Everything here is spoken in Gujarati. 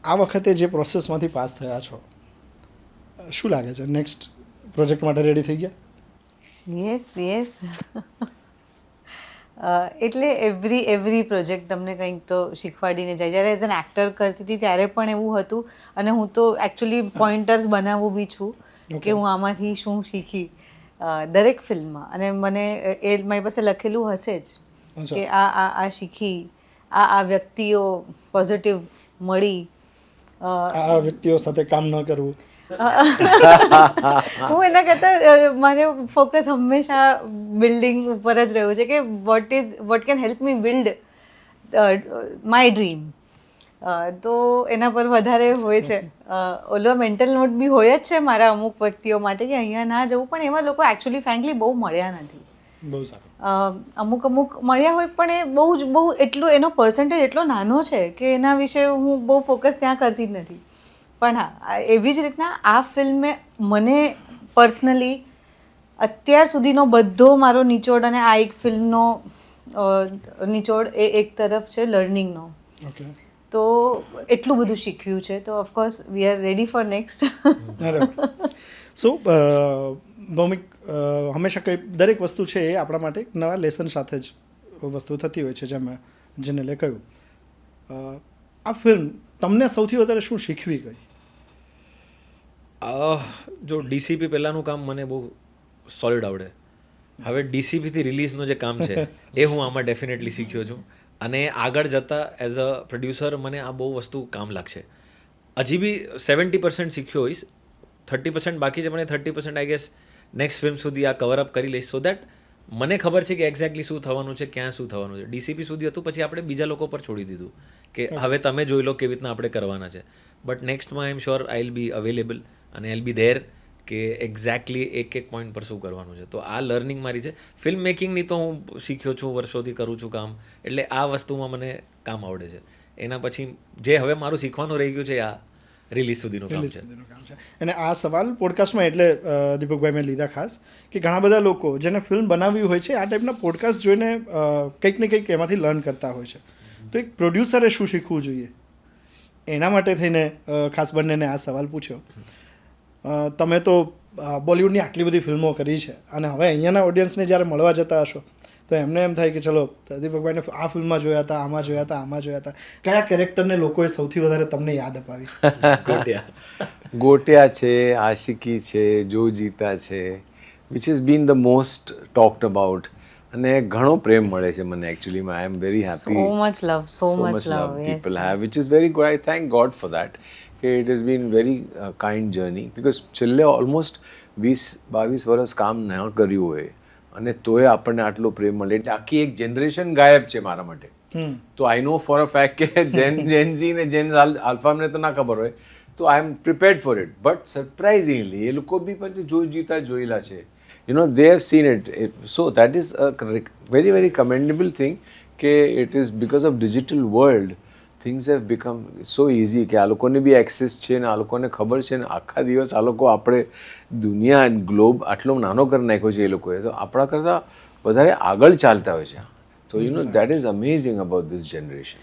આ વખતે જે પ્રોસેસમાંથી પાસ થયા છો, શું લાગે છે નેક્સ્ટ પ્રોજેક્ટ માટે રેડી થઈ ગયા? યસ એટલે એવરી પ્રોજેક્ટ તમને કંઈક તો શીખવાડીને જાય. જ્યારે એઝ એન એક્ટર કરતી હતી ત્યારે પણ એવું હતું, અને હું તો એકચ્યુઅલી પોઈન્ટર્સ બનાવું બી છું કે હું આમાંથી શું શીખી દરેક ફિલ્મમાં. અને મને એ મારી પાસે લખેલું હશે જ કે આ શીખી, આ વ્યક્તિઓ પોઝિટિવ મળી, આ વ્યક્તિઓ સાથે કામ ન કરવું. હું એના કરતાં મારે ફોકસ હંમેશા બિલ્ડિંગ ઉપર જ રહ્યું છે કે what can help me build my dream. તો એના પર વધારે હોય છે. ઓલો મેન્ટલ નોટ બી હોય જ છે મારા અમુક વ્યક્તિઓ માટે કે અહીંયા ના જવું, પણ એવા લોકો એકચ્યુઅલી ફ્રેન્કલી બહુ મળ્યા નથી. બહુ સારું. અમુક મળ્યા હોય પણ એ બહુ એટલો એનો પર્સન્ટેજ એટલો નાનો છે કે એના વિશે હું બહુ ફોકસ ત્યાં કરતી જ નથી. પણ હા, એવી જ રીતના આ ફિલ્મે મને પર્સનલી અત્યાર સુધીનો બધો મારો નિચોડ, અને આ એક ફિલ્મનો નિચોડ એ એક તરફ છે લર્નિંગનો. ઓકે. તો એટલું બધું શીખ્યું છે. તો of course we are ready for next. So Bhaumik, હંમેશા કંઈ દરેક વસ્તુ છે એ આપણા માટે એક નવા લેસન સાથે જ વસ્તુ થતી હોય છે, જેમ જેને કહ્યું. આ ફિલ્મ તમને સૌથી વધારે શું શીખવી ગઈ? જો ડીસીપી પહેલાંનું કામ મને બહુ સોલિડ આવડે. હવે ડીસીપીથી રિલીઝનું જે કામ છે એ હું આમાં ડેફિનેટલી શીખ્યો છું, અને આગળ જતાં એઝ અ પ્રોડ્યુસર મને આ બહુ વસ્તુ કામ લાગશે. હજી બી 70% શીખ્યો હોઈશ, 30% બાકી છે. મને 30% આઈ ગેસ નેક્સ્ટ ફિલ્મ સુધી આ કવર અપ કરી લઈશ, સો દેટ મને ખબર છે કે એક્ઝેક્ટલી શું થવાનું છે, ક્યાં શું થવાનું છે. ડીસીપી સુધી હતું, પછી આપણે બીજા લોકો પર છોડી દીધું કે હવે તમે જોઈ લો કેવી રીતના આપણે કરવાના છે. બટ નેક્સ્ટમાં I am sure I will be available અને આઈ વિલ બી ધેર કે એક્ઝેક્ટલી એક પોઈન્ટ પર શું કરવાનું છે. તો આ લર્નિંગ મારી છે. ફિલ્મ મેકિંગની તો હું શીખ્યો છું, વર્ષોથી કરું છું કામ, એટલે આ વસ્તુમાં મને કામ આવડે છે. એના પછી જે હવે મારું શીખવાનું રહી ગયું છે આ રિલીઝ સુધીનું કામ છે. અને આ સવાલ પોડકાસ્ટમાં એટલે દીપકભાઈ મેં લીધા ખાસ કે ઘણા બધા લોકો જેને ફિલ્મ બનાવવી હોય છે આ ટાઈપના પોડકાસ્ટ જોઈને કંઈક ને કંઈક એમાંથી લર્ન કરતા હોય છે. તો એક પ્રોડ્યુસરે શું શીખવું જોઈએ, એના માટે થઈને ખાસ બંનેને આ સવાલ પૂછ્યો. તમે તો બોલિવૂડની આટલી બધી ફિલ્મો કરી છે, અને હવે અહીંયાના ઓડિયન્સને જ્યારે મળવા જતા હશો તો એમને એમ થાય કે ચલો દીપકભાઈને આ ફિલ્મમાં જોયા હતા, આમાં જોયા હતા, આમાં જોયા હતા. કયા કેરેક્ટરને લોકોએ સૌથી વધારે તમને યાદ અપાવી? ગોટિયા છે, આશિકી છે, જો જીતા છે, which is been the most talked about, અને ઘણો પ્રેમ મળે છે મને એકચ્યુઅલીમાં. I am very happy. So much love people have, which is very good. I thank God for that કે it is been very kind journey. Because છેલ્લે ઓલમોસ્ટ 20-22 વર્ષ કામ ન કર્યું હોય અને તોય આપણને આટલો પ્રેમ મળે, એટલે આખી એક જનરેશન ગાયબ છે મારા માટે. તો આઈ નો ફોર અ ફેક્ટ કે જેન ઝી ને જેન આલ્ફા મને તો ના ખબર હોય, તો I am prepared for it. But surprisingly એ લોકો બી પછી જોઈ જીતા જોયેલા છે. You know, they have seen it. So that is a very very commendable thing કે it is because of digital world things have become so easy કે આ લોકોને બી એક્સેસ છે ને આ લોકોને ખબર છે ને આખા દિવસ આ લોકો આપણે દુનિયા ગ્લોબ આટલો નાનો કરી નાખ્યો છે એ લોકોએ, તો આપણા કરતાં વધારે આગળ ચાલતા હોય છે. તો you know, that is amazing about this generation.